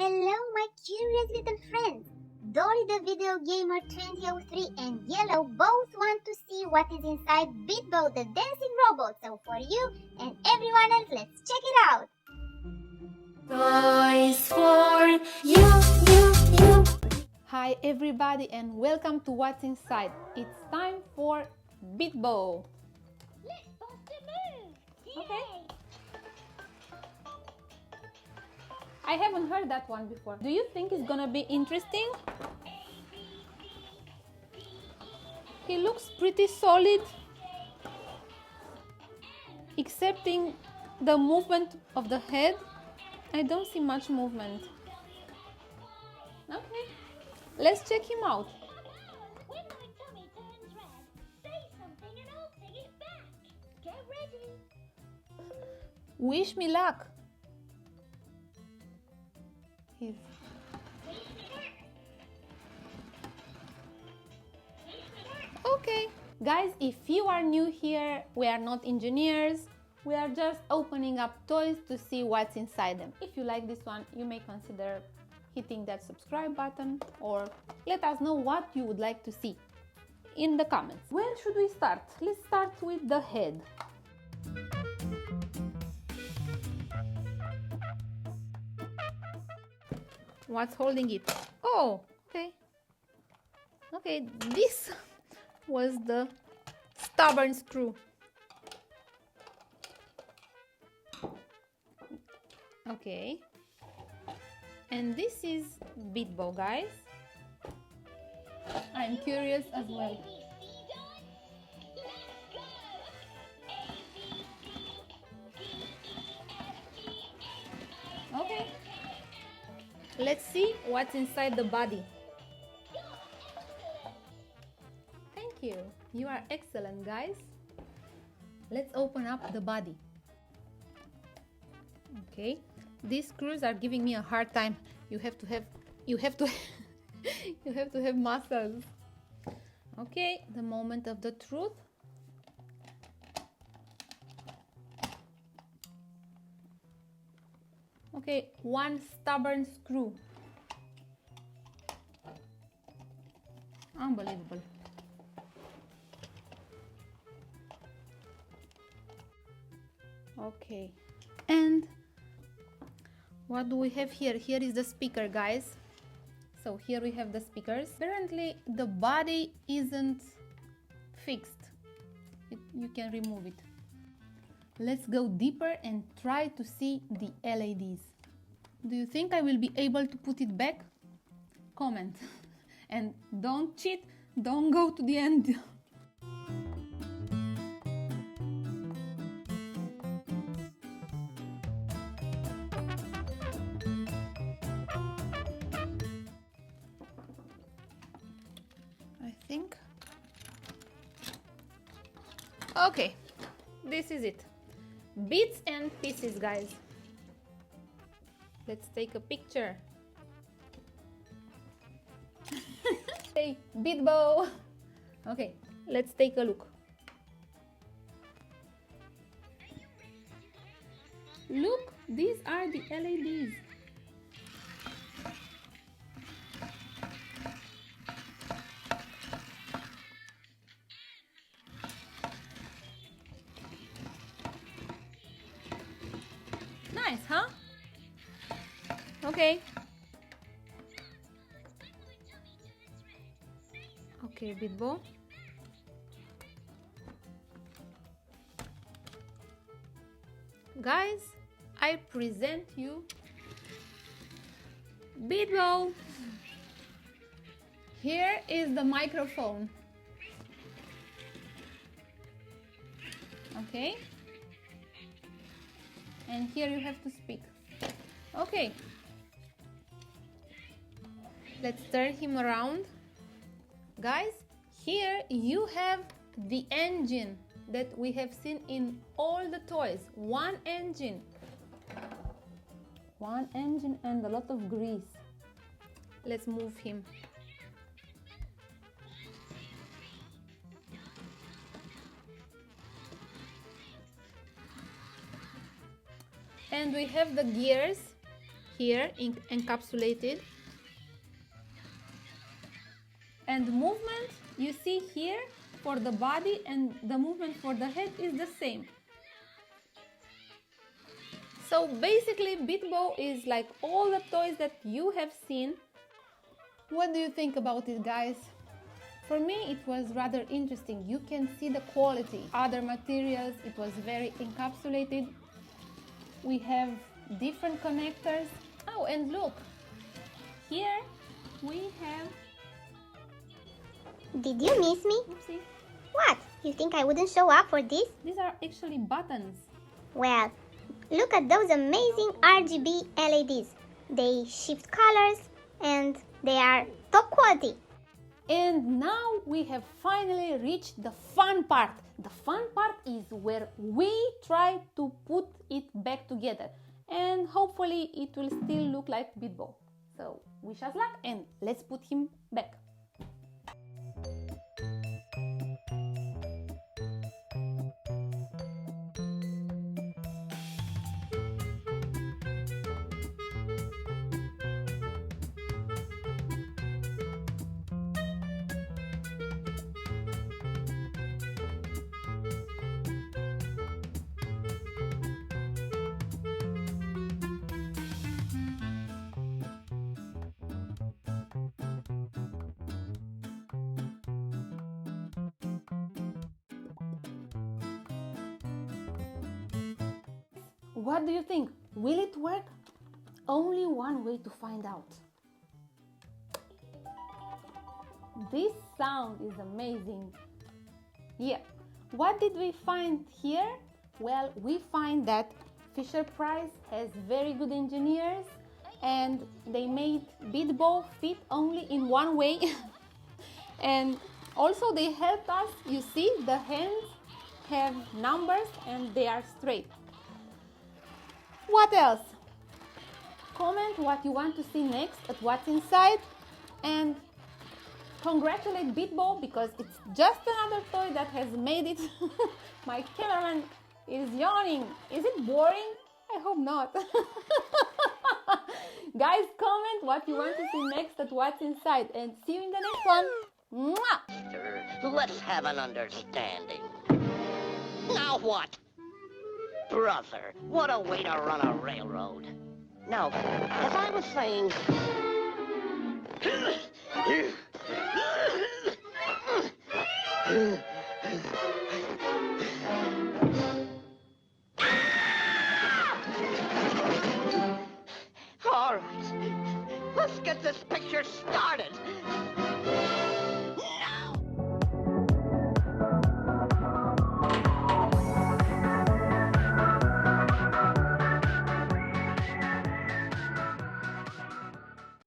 Hello my curious little friends! Dory the video gamer 2003 and Yellow both want to see what is inside BeatBo the dancing robot, so for you and everyone else, let's check it out! Toys for you. Hi everybody and welcome to What's Inside. It's time for BeatBo. Let's bust a move! Okay. I haven't heard that one before. Do you think it's gonna be interesting? He looks pretty solid, excepting the movement of the head. I don't see much movement. Okay, let's check him out. When my tummy turns red, say something and I'll take it back. Get ready! Wish me luck. He's okay. Guys, if you are new here, we are not engineers. We are just opening up toys to see what's inside them. If you like this one, you may consider hitting that subscribe button or let us know what you would like to see in the comments. When should we start? Let's start with the head. What's holding it? Oh, okay. Okay, this was the stubborn screw. Okay. And this is BeatBo, guys. I'm curious as well. Okay. Let's see what's inside the body. Thank you. You are excellent, guys. Let's open up the body. Okay. These screws are giving me a hard time. You have to have muscles. Okay, the moment of the truth. Okay, one stubborn screw. Unbelievable. Okay, and what do we have here? Here is the speaker, guys. So here we have the speakers. Apparently the body isn't fixed. You can remove it. Let's go deeper and try to see the LEDs. Do you think I will be able to put it back? Comment. And don't cheat, don't go to the end. I think. Okay, this is it. Bits and pieces, guys. Let's take a picture. Hey, BeatBo. Okay, let's take a look. Look, these are the LEDs. Nice, huh? Okay. Okay, BeatBo. Guys, I present you BeatBo. Here is the microphone. Okay. And here you have to speak. Okay. Let's turn him around. Guys, here you have the engine that we have seen in all the toys. One engine. One engine and a lot of grease. Let's move him. And we have the gears here encapsulated. And movement you see here for the body and the movement for the head is the same. So basically BeatBo is like all the toys that you have seen. What do you think about it, guys? For me it was rather interesting. You can see the quality. Other materials, it was very encapsulated. We have different connectors. Oh, and look, here we have... Did you miss me? Oopsie. What? You think I wouldn't show up for this? These are actually buttons. Well, look at those amazing RGB LEDs. They shift colors and they are top quality. And now we have finally reached the fun part. The fun part is where we try to put it back together. And hopefully it will still look like BeatBo. So wish us luck and let's put him back. What do you think? Will it work? Only one way to find out. This sound is amazing. Yeah. What did we find here? Well, we find that Fisher-Price has very good engineers and they made BeatBo fit only in one way. And also they helped us. You see, the hands have numbers and they are straight. What else? Comment what you want to see next at what's inside and congratulate BeatBo because it's just another toy that has made it. My cameraman is yawning. Is it boring? I hope not. Guys, comment what you want to see next at what's inside and see you in the next one. Mwah! Let's have an understanding. Now what? Brother, what a way to run a railroad. Now, as I was saying... All right, let's get this picture started.